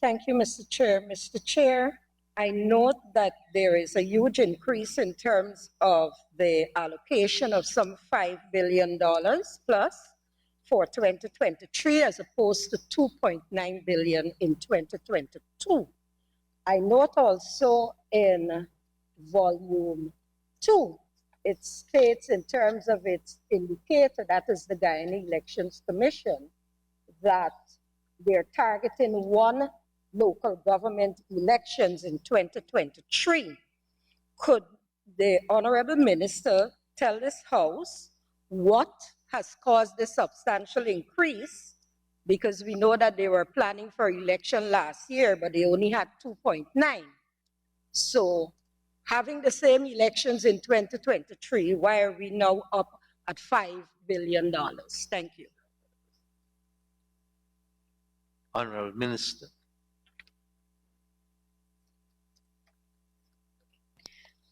Thank you, Mr. Chair. Mr. Chair, I note that there is a huge increase in terms of the allocation of some $5 billion plus for 2023 as opposed to $2.9 billion in 2022. I note also in volume 2, it states in terms of its indicator, that is the Guyana Elections Commission, that they're targeting 1 local government elections in 2023. Could the Honorable Minister tell this House what has caused this substantial increase? Because we know that they were planning for election last year, but they only had 2.9. So having the same elections in 2023, why are we now up at $5 billion? Thank you. Honorable Minister.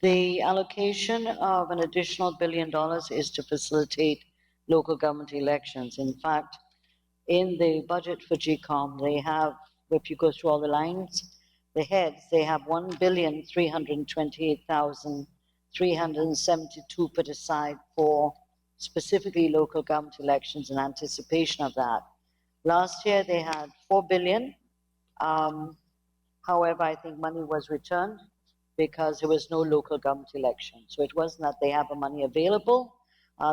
The allocation of an additional $1 billion is to facilitate local government elections. In fact, in the budget for Gecom, they have, if you go through all the lines, the heads, they have $1,328,372 put aside for specifically local government elections in anticipation of that. Last year they had $4 billion. However, I think money was returned because there was no local government election. So it wasn't that they have the money available.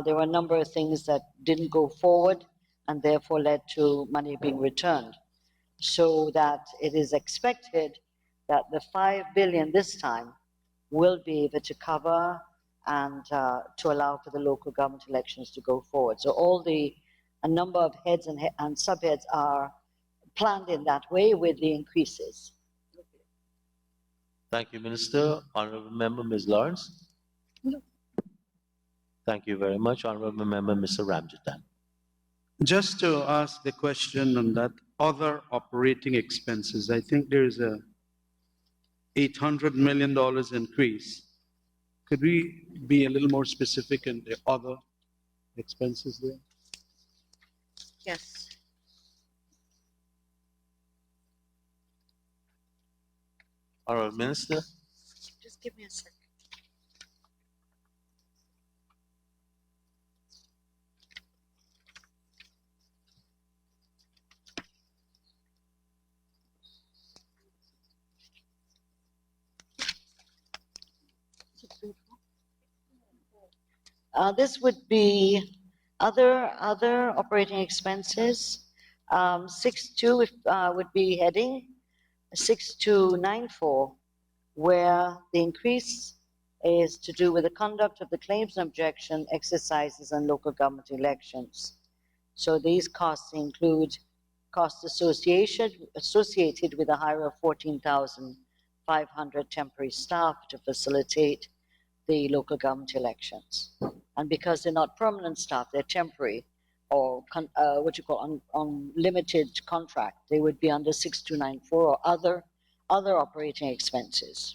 There were a number of things that didn't go forward and therefore led to money being returned. So that it is expected that the $5 billion this time will be able to cover and to allow for the local government elections to go forward. So a number of heads and subheads are planned in that way with the increases. Thank you, Minister. Honorable Member, Ms. Lawrence. No. Thank you very much. Honorable Member, Mr. Ramjattan. Just to ask the question on that other operating expenses, I think there is a $800 million increase. Could we be a little more specific in the other expenses there? Yes. Honorable Minister. Just give me a second. This would be other operating expenses. 6.2 would be heading 6294, where the increase is to do with the conduct of the claims and objection exercises and local government elections. So these costs include costs associated with the hire of 14,500 temporary staff to facilitate the local government elections. And because they're not permanent staff, they're temporary or on limited contract, they would be under 6294 or other operating expenses.